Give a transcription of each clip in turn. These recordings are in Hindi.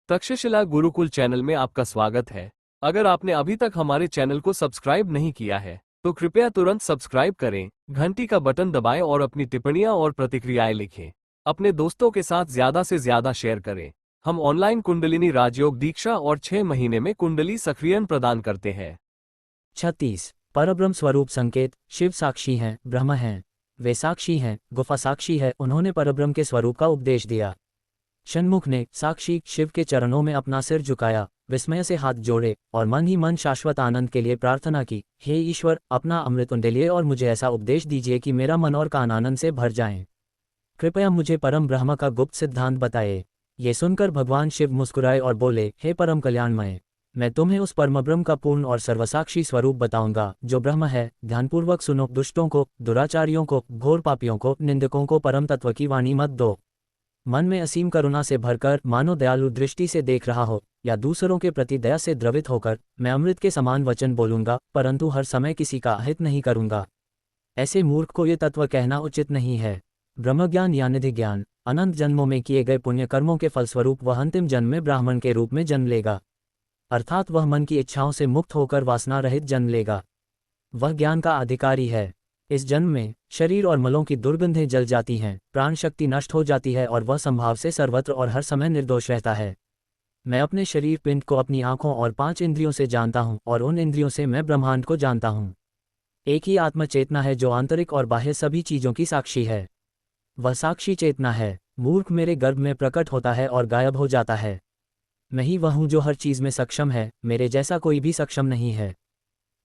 तक्षशिला गुरुकुल चैनल में आपका स्वागत है। अगर आपने अभी तक हमारे चैनल को सब्सक्राइब नहीं किया है तो कृपया तुरंत सब्सक्राइब करें, घंटी का बटन दबाएं और अपनी टिप्पणियां और प्रतिक्रियाएं लिखें। अपने दोस्तों के साथ ज्यादा से ज्यादा शेयर करें। हम ऑनलाइन कुंडलिनी राजयोग दीक्षा और 6 महीने में कुंडली सक्रियण प्रदान करते हैं। 36 परब्रह्म स्वरूप संकेत। शिव साक्षी हैं, ब्रह्म हैं, वे साक्षी हैं, गुफा साक्षी है। उन्होंने परब्रह्म के स्वरूप का उपदेश दिया। षण्मुख ने साक्षी शिव के चरणों में अपना सिर झुकाया, विस्मय से हाथ जोड़े और मन ही मन शाश्वत आनंद के लिए प्रार्थना की। हे ईश्वर, अपना अमृत उंडेलिए और मुझे ऐसा उपदेश दीजिए कि मेरा मन और कान आनंद से भर जाएं। कृपया मुझे परम ब्रह्म का गुप्त सिद्धांत बताए। ये सुनकर भगवान शिव मुस्कुराए और बोले, हे परम कल्याणमय, मैं तुम्हें उस परमब्रह्म का पूर्ण और सर्वसाक्षी स्वरूप बताऊंगा जो ब्रह्म है। ध्यानपूर्वक सुनो। दुष्टों को, दुराचारियों को, घोर पापियों को, निंदकों को परम तत्व की वाणी मत दो। मन में असीम करुणा से भरकर, मानो दयालु दृष्टि से देख रहा हो या दूसरों के प्रति दया से द्रवित होकर, मैं अमृत के समान वचन बोलूंगा, परंतु हर समय किसी का अहित नहीं करूंगा। ऐसे मूर्ख को ये तत्व कहना उचित नहीं है। ब्रह्मज्ञान या निधि ज्ञान, अनंत जन्मों में किए गए पुण्य कर्मों के फलस्वरूप वह अंतिम जन्म में ब्राह्मण के रूप में जन्म लेगा, अर्थात वह मन की इच्छाओं से मुक्त होकर वासना रहित जन्म लेगा। वह ज्ञान का अधिकारी है। इस जन्म में शरीर और मलों की दुर्गंधें जल जाती हैं, प्राण शक्ति नष्ट हो जाती है और वह संभाव से सर्वत्र और हर समय निर्दोष रहता है। मैं अपने शरीर पिंड को अपनी आंखों और 5 इंद्रियों से जानता हूँ और उन इंद्रियों से मैं ब्रह्मांड को जानता हूँ। एक ही आत्म चेतना है जो आंतरिक और बाह्य सभी चीजों की साक्षी है। वह साक्षी चेतना है। मूर्ख मेरे गर्भ में प्रकट होता है और गायब हो जाता है। मैं ही वह हूँ जो हर चीज में सक्षम है, मेरे जैसा कोई भी सक्षम नहीं है।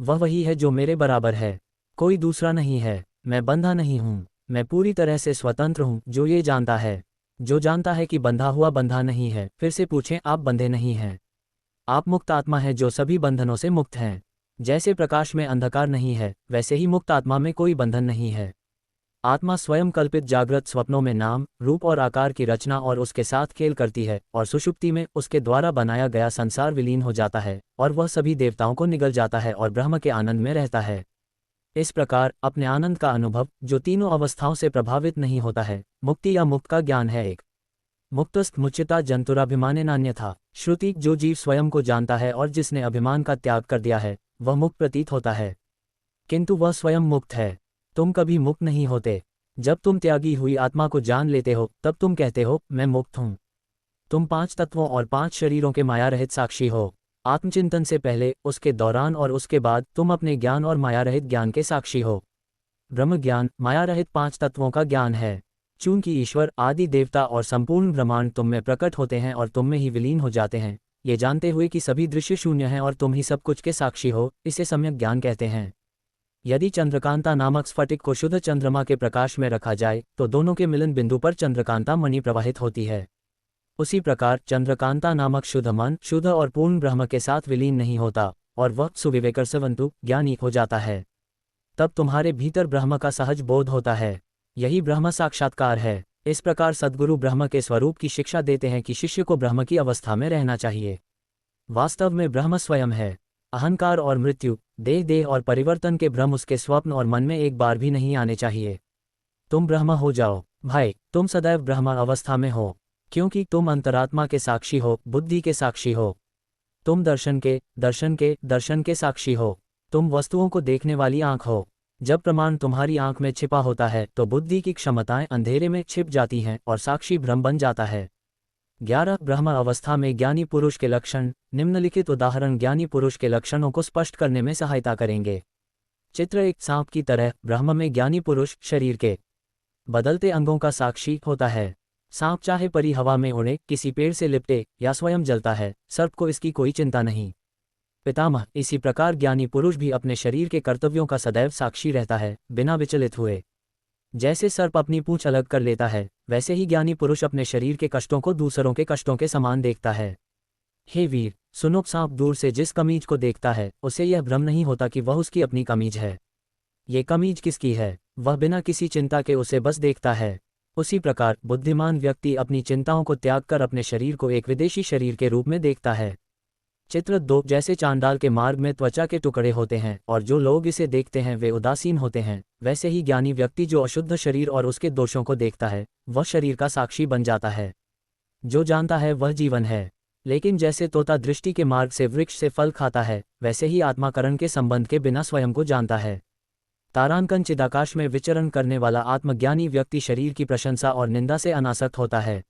वह वही है जो मेरे बराबर है, कोई दूसरा नहीं है। मैं बंधा नहीं हूँ, मैं पूरी तरह से स्वतंत्र हूँ। जो ये जानता है, जो जानता है कि बंधा हुआ बंधा नहीं है, फिर से पूछें, आप बंधे नहीं हैं। आप मुक्त आत्मा है जो सभी बंधनों से मुक्त हैं। जैसे प्रकाश में अंधकार नहीं है, वैसे ही मुक्त आत्मा में कोई बंधन नहीं है। आत्मा स्वयं कल्पित जागृत स्वप्नों में नाम, रूप और आकार की रचना और उसके साथ खेल करती है और सुषुप्ति में उसके द्वारा बनाया गया संसार विलीन हो जाता है और वह सभी देवताओं को निगल जाता है और ब्रह्म के आनंद में रहता है। इस प्रकार अपने आनंद का अनुभव, जो तीनों अवस्थाओं से प्रभावित नहीं होता है, मुक्ति या मुक्त का ज्ञान है। एक मुक्तस्थ मुच्यता जंतुराभिमाने नान्यथा। श्रुति, जो जीव स्वयं को जानता है और जिसने अभिमान का त्याग कर दिया है, वह मुक्त प्रतीत होता है, किंतु वह स्वयं मुक्त है। तुम कभी मुक्त नहीं होते। जब तुम त्यागी हुई आत्मा को जान लेते हो, तब तुम कहते हो, मैं मुक्त हूँ। तुम 5 तत्वों और 5 शरीरों के माया रहित साक्षी हो। आत्मचिंतन से पहले, उसके दौरान और उसके बाद तुम अपने ज्ञान और माया रहित ज्ञान के साक्षी हो। ब्रह्म ज्ञान माया रहित 5 तत्वों का ज्ञान है। चूंकि ईश्वर, आदि देवता और संपूर्ण ब्रह्मांड तुम में प्रकट होते हैं और तुम में ही विलीन हो जाते हैं, ये जानते हुए कि सभी दृश्य शून्य हैं और तुम ही सब कुछ के साक्षी हो, इसे सम्यक ज्ञान कहते हैं। यदि चंद्रकांता नामक स्फटिक को शुद्ध चंद्रमा के प्रकाश में रखा जाए तो दोनों के मिलन बिंदु पर चंद्रकांता मणि प्रवाहित होती है। उसी प्रकार चंद्रकांता नामक शुद्ध मन शुद्ध और पूर्ण ब्रह्म के साथ विलीन नहीं होता और वह सुविवेकर्सवंतु ज्ञानी हो जाता है। तब तुम्हारे भीतर ब्रह्म का सहज बोध होता है। यही ब्रह्म साक्षात्कार है। इस प्रकार सद्गुरु ब्रह्म के स्वरूप की शिक्षा देते हैं कि शिष्य को ब्रह्म की अवस्था में रहना चाहिए। वास्तव में ब्रह्म स्वयं है। अहंकार और मृत्यु, देह और परिवर्तन के भ्रम उसके स्वप्न और मन में एक बार भी नहीं आने चाहिए। तुम ब्रह्म हो जाओ भाई, तुम सदैव ब्रह्म अवस्था में हो, क्योंकि तुम अंतरात्मा के साक्षी हो, बुद्धि के साक्षी हो। तुम दर्शन के साक्षी हो। तुम वस्तुओं को देखने वाली आंख हो। जब प्रमाण तुम्हारी आंख में छिपा होता है तो बुद्धि की क्षमताएं अंधेरे में छिप जाती हैं और साक्षी भ्रम बन जाता है। 11 ब्रह्म अवस्था में ज्ञानी पुरुष के लक्षण। निम्नलिखित उदाहरण ज्ञानी पुरुष के लक्षणों को स्पष्ट करने में सहायता करेंगे। चित्र 1 सांप की तरह ब्रह्म में ज्ञानी पुरुष शरीर के बदलते अंगों का साक्षी होता है। सांप चाहे परी हवा में उड़े, किसी पेड़ से लिपटे या स्वयं जलता है, सर्प को इसकी कोई चिंता नहीं। पितामह, इसी प्रकार ज्ञानी पुरुष भी अपने शरीर के कर्तव्यों का सदैव साक्षी रहता है, बिना विचलित हुए। जैसे सर्प अपनी पूंछ अलग कर लेता है, वैसे ही ज्ञानी पुरुष अपने शरीर के कष्टों को दूसरों के कष्टों के समान देखता है। हे वीर, सुनो, सांप दूर से जिस कमीज को देखता है, उसे यह भ्रम नहीं होता कि वह उसकी अपनी कमीज है। ये कमीज किसकी है, वह बिना किसी चिंता के उसे बस देखता है। उसी प्रकार बुद्धिमान व्यक्ति अपनी चिंताओं को त्याग कर अपने शरीर को एक विदेशी शरीर के रूप में देखता है। चित्र 2 जैसे चांडाल के मार्ग में त्वचा के टुकड़े होते हैं और जो लोग इसे देखते हैं वे उदासीन होते हैं, वैसे ही ज्ञानी व्यक्ति जो अशुद्ध शरीर और उसके दोषों को देखता है वह शरीर का साक्षी बन जाता है। जो जानता है वह जीवन है। लेकिन जैसे तोता दृष्टि के मार्ग से वृक्ष से फल खाता है, वैसे ही आत्माकरण के संबंध के बिना स्वयं को जानता है। तारांकन चिदाकाश में विचरण करने वाला आत्मज्ञानी व्यक्ति शरीर की प्रशंसा और निंदा से अनासक्त होता है।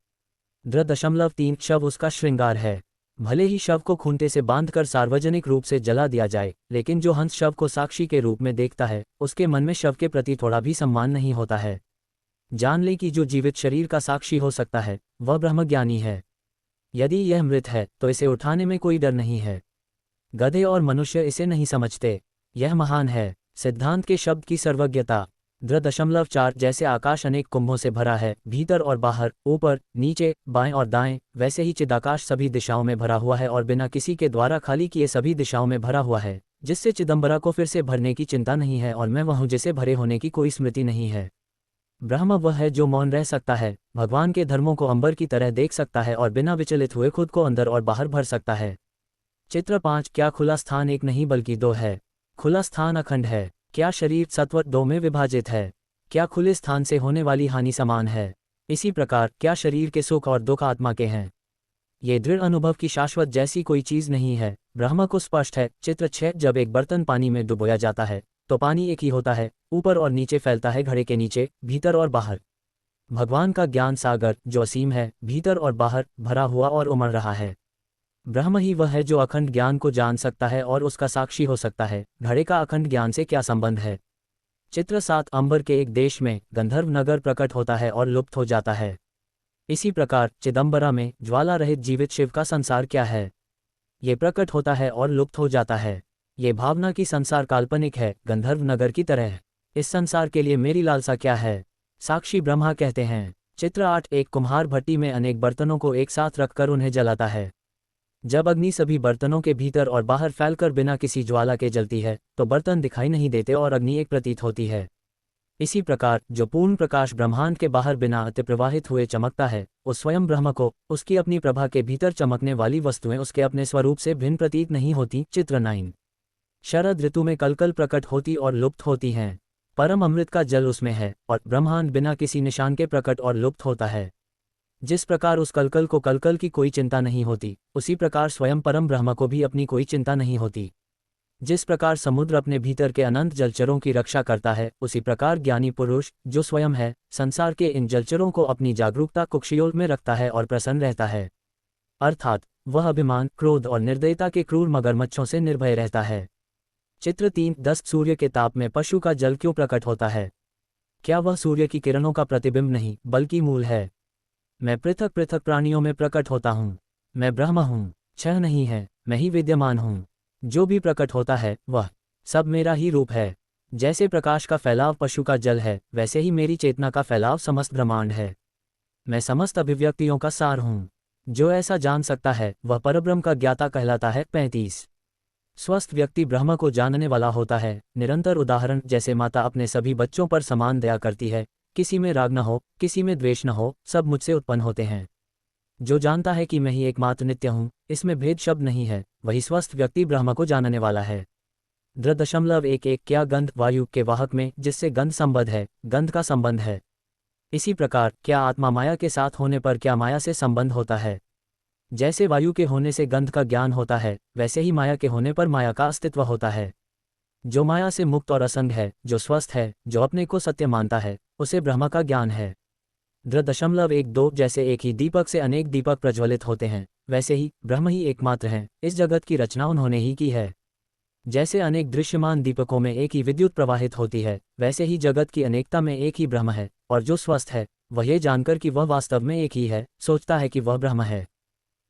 3 शव उसका श्रृंगार है। भले ही शव को खूंटे से बांधकर सार्वजनिक रूप से जला दिया जाए, लेकिन जो हंस शव को साक्षी के रूप में देखता है उसके मन में शव के प्रति थोड़ा भी सम्मान नहीं होता है। जान ले कि जो जीवित शरीर का साक्षी हो सकता है वह ब्रह्मज्ञानी है। यदि यह मृत है तो इसे उठाने में कोई डर नहीं है। गधे और मनुष्य इसे नहीं समझते। यह महान है। सिद्धांत के शब्द की सर्वज्ञता। 4 जैसे आकाश अनेक कुंभों से भरा है, भीतर और बाहर, ऊपर नीचे, बाएं और दाएं, वैसे ही चिदाकाश सभी दिशाओं में भरा हुआ है और बिना किसी के द्वारा खाली किए सभी दिशाओं में भरा हुआ है, जिससे चिदंबरा को फिर से भरने की चिंता नहीं है और मैं वह हूं जिसे भरे होने की कोई स्मृति नहीं है। ब्रह्म वह है जो मौन रह सकता है, भगवान के धर्मों को अंबर की तरह देख सकता है और बिना विचलित हुए खुद को अंदर और बाहर भर सकता है। चित्र 5 क्या खुला स्थान एक नहीं बल्कि दो है? खुला स्थान अखंड है। क्या शरीर सत्व 2 में विभाजित है? क्या खुले स्थान से होने वाली हानि समान है? इसी प्रकार क्या शरीर के सुख और दुख आत्मा के हैं? ये दृढ़ अनुभव की शाश्वत जैसी कोई चीज नहीं है। ब्रह्म को स्पष्ट है। चित्र 6 जब एक बर्तन पानी में डुबोया जाता है तो पानी एक ही होता है, ऊपर और नीचे फैलता है, घड़े के नीचे, भीतर और बाहर। भगवान का ज्ञान सागर जो असीम है, भीतर और बाहर भरा हुआ और उमड़ रहा है। ब्रह्म ही वह है जो अखंड ज्ञान को जान सकता है और उसका साक्षी हो सकता है। घड़े का अखंड ज्ञान से क्या संबंध है? चित्र 7 अंबर के एक देश में गंधर्व नगर प्रकट होता है और लुप्त हो जाता है। इसी प्रकार चिदंबरा में ज्वाला रहित जीवित शिव का संसार क्या है? ये प्रकट होता है और लुप्त हो जाता है। ये भावना की संसार काल्पनिक है, गंधर्व नगर की तरह। इस संसार के लिए मेरी लालसा क्या है? साक्षी ब्रह्मा कहते हैं। चित्र 8 एक कुम्हार भट्टी में अनेक बर्तनों को एक साथ रखकर उन्हें जलाता है। जब अग्नि सभी बर्तनों के भीतर और बाहर फैलकर बिना किसी ज्वाला के जलती है तो बर्तन दिखाई नहीं देते और अग्नि एक प्रतीत होती है। इसी प्रकार जो पूर्ण प्रकाश ब्रह्मांड के बाहर बिना अति प्रवाहित हुए चमकता है, उस स्वयं ब्रह्म को उसकी अपनी प्रभा के भीतर चमकने वाली वस्तुएं उसके अपने स्वरूप से भिन्न प्रतीत नहीं होती। चित्र 9 शरद ऋतु में कलकल प्रकट होती और लुप्त होती हैं। परम अमृत का जल उसमें है और ब्रह्मांड बिना किसी निशान के प्रकट और लुप्त होता है। जिस प्रकार उस कलकल को कलकल की कोई चिंता नहीं होती, उसी प्रकार स्वयं परम ब्रह्म को भी अपनी कोई चिंता नहीं होती। जिस प्रकार समुद्र अपने भीतर के अनंत जलचरों की रक्षा करता है, उसी प्रकार ज्ञानी पुरुष जो स्वयं है, संसार के इन जलचरों को अपनी जागरूकता कुक्षियों में रखता है और प्रसन्न रहता है। अर्थात वह अभिमान, क्रोध और निर्दयता के क्रूर मगरमच्छों से निर्भय रहता है। चित्र 3 सूर्य के ताप में पशु का जल क्यों प्रकट होता है? क्या वह सूर्य की किरणों का प्रतिबिंब नहीं बल्कि मूल है? मैं पृथक पृथक प्राणियों में प्रकट होता हूँ। मैं ब्रह्म हूँ, क्षय नहीं है, मैं ही विद्यमान हूँ। जो भी प्रकट होता है वह सब मेरा ही रूप है। जैसे प्रकाश का फैलाव पशु का जल है, वैसे ही मेरी चेतना का फैलाव समस्त ब्रह्मांड है। मैं समस्त अभिव्यक्तियों का सार हूँ। जो ऐसा जान सकता है वह परब्रह्म का ज्ञाता कहलाता है। 35 स्वस्थ व्यक्ति ब्रह्म को जानने वाला होता है। निरंतर उदाहरण जैसे माता अपने सभी बच्चों पर समान दया करती है, किसी में राग न हो, किसी में द्वेष न हो, सब मुझसे उत्पन्न होते हैं। जो जानता है कि मैं ही एकमात्र नित्य हूँ, इसमें भेद शब्द नहीं है, वही स्वस्थ व्यक्ति ब्रह्म को जानने वाला है। 11 क्या गंध वायु के वाहक में जिससे गंध संबद्ध है, गंध का संबंध है? इसी प्रकार क्या आत्मा माया के साथ होने पर क्या माया से संबंध होता है? जैसे वायु के होने से गंध का ज्ञान होता है, वैसे ही माया के होने पर माया का अस्तित्व होता है। जो माया से मुक्त और असंग है, जो स्वस्थ है, जो अपने को सत्य मानता है, उसे ब्रह्म का ज्ञान है। 12 जैसे एक ही दीपक से अनेक दीपक प्रज्वलित होते हैं, वैसे ही ब्रह्म ही एकमात्र हैं। इस जगत की रचना उन्होंने ही की है। जैसे अनेक दृश्यमान दीपकों में एक ही विद्युत प्रवाहित होती है, वैसे ही जगत की अनेकता में एक ही ब्रह्म है, और जो स्वस्थ है वह ये जानकर कि वह वास्तव में एक ही है, सोचता है कि वह ब्रह्म है।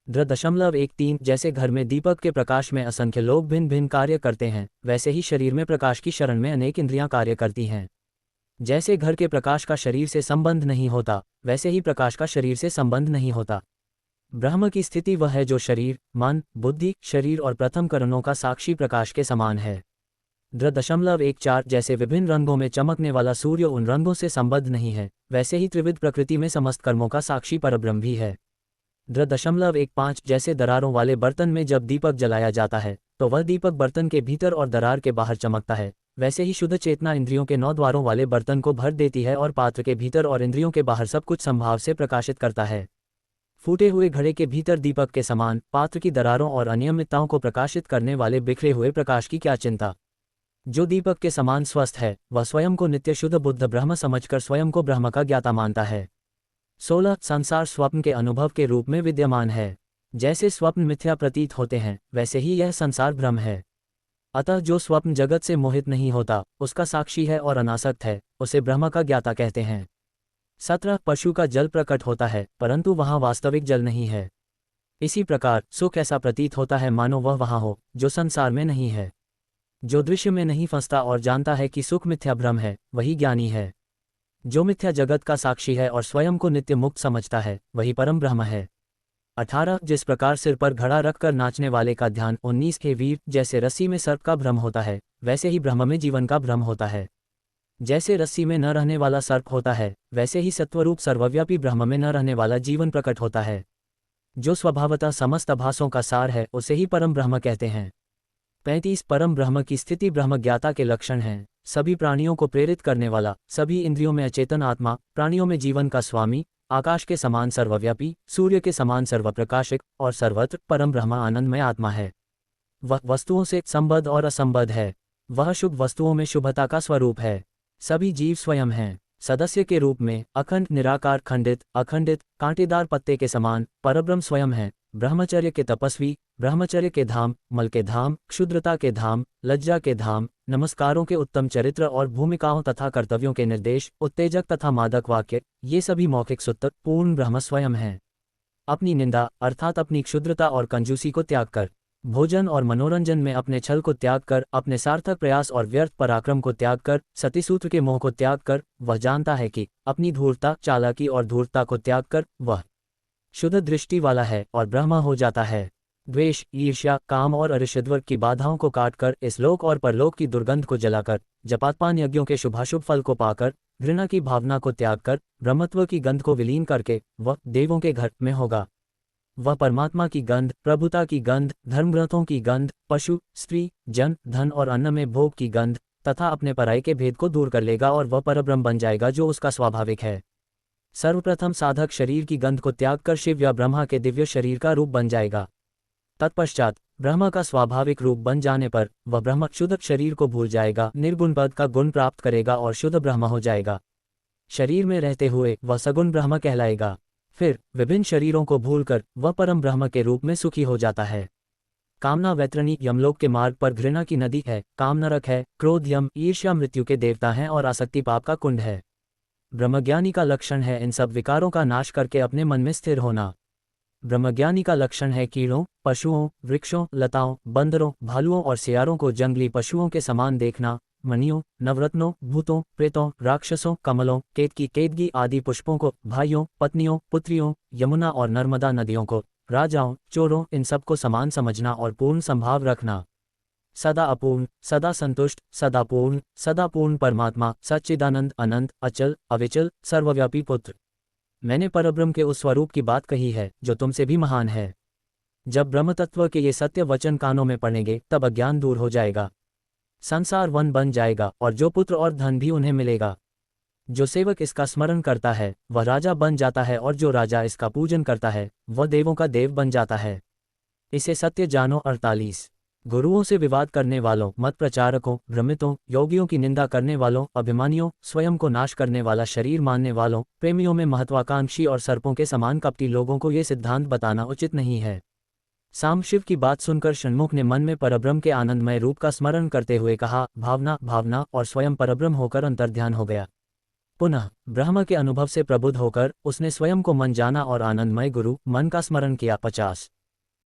13 जैसे घर में दीपक के प्रकाश में असंख्य लोग भिन्न भिन्न कार्य करते हैं, वैसे ही शरीर में प्रकाश की शरण में अनेक इंद्रियां कार्य करती हैं। जैसे घर के प्रकाश का शरीर से संबंध नहीं होता, वैसे ही प्रकाश का शरीर से संबंध नहीं होता। ब्रह्म की स्थिति वह है जो शरीर, मन, बुद्धि, शरीर और प्रथम करणों का साक्षी प्रकाश के समान है। .14 जैसे विभिन्न रंगों में चमकने वाला सूर्य उन रंगों से संबद्ध नहीं है, वैसे ही त्रिविध प्रकृति में समस्त कर्मों का साक्षी परब्रह्म भी है। .15 जैसे दरारों वाले बर्तन में जब दीपक जलाया जाता है तो वह दीपक बर्तन के भीतर और दरार के बाहर चमकता है, वैसे ही शुद्ध चेतना इंद्रियों के 9 द्वारों वाले बर्तन को भर देती है और पात्र के भीतर और इंद्रियों के बाहर सब कुछ संभाव से प्रकाशित करता है। फूटे हुए घड़े के भीतर दीपक के समान पात्र की दरारों और अनियमितताओं को प्रकाशित करने वाले बिखरे हुए प्रकाश की क्या चिंता। जो दीपक के समान स्वस्थ है वह स्वयं को नित्य शुद्ध बुद्ध ब्रह्म समझकर स्वयं को ब्रह्म का ज्ञाता मानता है। 16 संसार स्वप्न के अनुभव के रूप में विद्यमान है। जैसे स्वप्न मिथ्या प्रतीत होते हैं वैसे ही यह संसार भ्रम है। अतः जो स्वप्न जगत से मोहित नहीं होता, उसका साक्षी है और अनासक्त है, उसे ब्रह्म का ज्ञाता कहते हैं। 17 पशु का जल प्रकट होता है परंतु वहाँ वास्तविक जल नहीं है। इसी प्रकार सुख ऐसा प्रतीत होता है मानो वह वहाँ हो जो संसार में नहीं है। जो दृश्य में नहीं फंसता और जानता है कि सुख मिथ्या भ्रम है, वही ज्ञानी है। जो मिथ्या जगत का साक्षी है और स्वयं को नित्य मुक्त समझता है, वही परम ब्रह्म है। 18 जिस प्रकार सिर पर घड़ा रखकर नाचने वाले का ध्यान 19 हे वीर जैसे रस्सी में सर्प का भ्रम होता है, वैसे ही ब्रह्म में जीवन का भ्रम होता है। जैसे रस्सी में न रहने वाला सर्प होता है, वैसे ही सत्वरूप सर्वव्यापी ब्रह्म में न रहने वाला जीवन प्रकट होता है। जो स्वभावतः समस्त आभासों का सार है उसे ही परम ब्रह्म कहते हैं। 35 परम ब्रह्म की स्थिति ब्रह्म ज्ञाता के लक्षण हैं। सभी प्राणियों को प्रेरित करने वाला, सभी इंद्रियों में अचेतन आत्मा, प्राणियों में जीवन का स्वामी, आकाश के समान सर्वव्यापी, सूर्य के समान सर्वप्रकाशिक और सर्वत्र परम ब्रह्म आनंदमय आत्मा है। वह वस्तुओं से संबद्ध और असंबद्ध है। वह शुभ वस्तुओं में शुभता का स्वरूप है। सभी जीव स्वयं हैं। सदस्य के रूप में अखंड निराकार खंडित अखंडित कांटेदार पत्ते के समान परब्रह्म स्वयं है। ब्रह्मचर्य के तपस्वी, ब्रह्मचर्य के धाम, मल के धाम, क्षुद्रता के धाम, लज्जा के धाम, नमस्कारों के उत्तम चरित्र और भूमिकाओं तथा कर्तव्यों के निर्देश, उत्तेजक तथा मादक वाक्य, ये सभी मौखिक सूत्र पूर्ण ब्रह्म स्वयं हैं। अपनी निंदा अर्थात अपनी क्षुद्रता और कंजूसी को त्याग कर, भोजन और मनोरंजन में अपने छल को त्याग कर, अपने सार्थक प्रयास और व्यर्थ पराक्रम को त्याग कर, सतीसूत्र के मोह को त्याग कर, वह जानता है कि अपनी धूर्तता, चालाकी और धूर्तता को त्याग कर वह शुद्ध दृष्टि वाला है और ब्रह्म हो जाता है। द्वेष, ईर्ष्या, काम और अरिषद्वर्ग की बाधाओं को काटकर, इस लोक और परलोक की दुर्गंध को जलाकर, जपातपान यज्ञों के शुभाशुभ फल को पाकर, घृणा की भावना को त्याग कर, ब्रह्मत्व की गंध को विलीन करके वह देवों के घर में होगा। वह परमात्मा की गंध, प्रभुता की गंध, धर्मग्रंथों की गंध, पशु, स्त्री, जन, धन और अन्न में भोग की गंध तथा अपने पराई के भेद को दूर कर लेगा और वह परब्रह्म बन जाएगा जो उसका स्वाभाविक है। सर्वप्रथम साधक शरीर की गंध को त्याग कर शिव या ब्रह्मा के दिव्य शरीर का रूप बन जाएगा। तत्पश्चात ब्रह्मा का स्वाभाविक रूप बन जाने पर वह ब्रह्म शुद्ध शरीर को भूल जाएगा, निर्गुण पद का गुण प्राप्त करेगा और शुद्ध ब्रह्म हो जाएगा। शरीर में रहते हुए वह सगुण ब्रह्म कहलाएगा। फिर विभिन्न शरीरों को भूलकर वह परम ब्रह्म के रूप में सुखी हो जाता है। कामना वैतरणी यमलोक के मार्ग पर घृणा की नदी है, काम नरक है, क्रोध यम, ईर्ष्या मृत्यु के देवता हैं और आसक्ति पाप का कुंड है। ब्रह्मज्ञानी का लक्षण है इन सब विकारों का नाश करके अपने मन में स्थिर होना। ब्रह्मज्ञानी का लक्षण है कीड़ों, पशुओं, वृक्षों, लताओं, बंदरों, भालुओं और सियारों को जंगली पशुओं के समान देखना, मणियों, नवरत्नों, भूतों, प्रेतों, राक्षसों, कमलों, केतकी आदि पुष्पों को, भाइयों, पत्नियों, पुत्रियों, यमुना और नर्मदा नदियों को, राजाओं, चोरों, इन सब को समान समझना और पूर्ण संभाव रखना। सदा अपूर्ण, सदा संतुष्ट, सदा पूर्ण परमात्मा, सच्चिदानंद, अनंत, अचल, अविचल, सर्वव्यापी पुत्र। मैंने परब्रह्म के उस स्वरूप की बात कही है जो तुमसे भी महान है। जब ब्रह्मतत्व के ये सत्य वचन कानों में पड़ेंगे तब अज्ञान दूर हो जाएगा, संसार वन बन जाएगा और जो पुत्र और धन भी उन्हें मिलेगा। जो सेवक इसका स्मरण करता है वह राजा बन जाता है और जो राजा इसका पूजन करता है वह देवों का देव बन जाता है। इसे सत्य जानो। 48 गुरुओं से विवाद करने वालों, मत प्रचारकों, भ्रमितों, योगियों की निंदा करने वालों, अभिमानियों, स्वयं को नाश करने वाला शरीर मानने वालों, प्रेमियों में महत्वाकांक्षी और सर्पों के समान कपटी लोगों को ये सिद्धांत बताना उचित नहीं है। सांबशिव की बात सुनकर षण्मुख ने मन में परब्रह्म के आनंदमय रूप का स्मरण करते हुए कहा, भावना और स्वयं परब्रह्म होकर अंतर्ध्यान हो गया। पुनः ब्रह्म के अनुभव से प्रबुद्ध होकर उसने स्वयं को मन जाना और आनंदमय गुरु मन का स्मरण किया। 50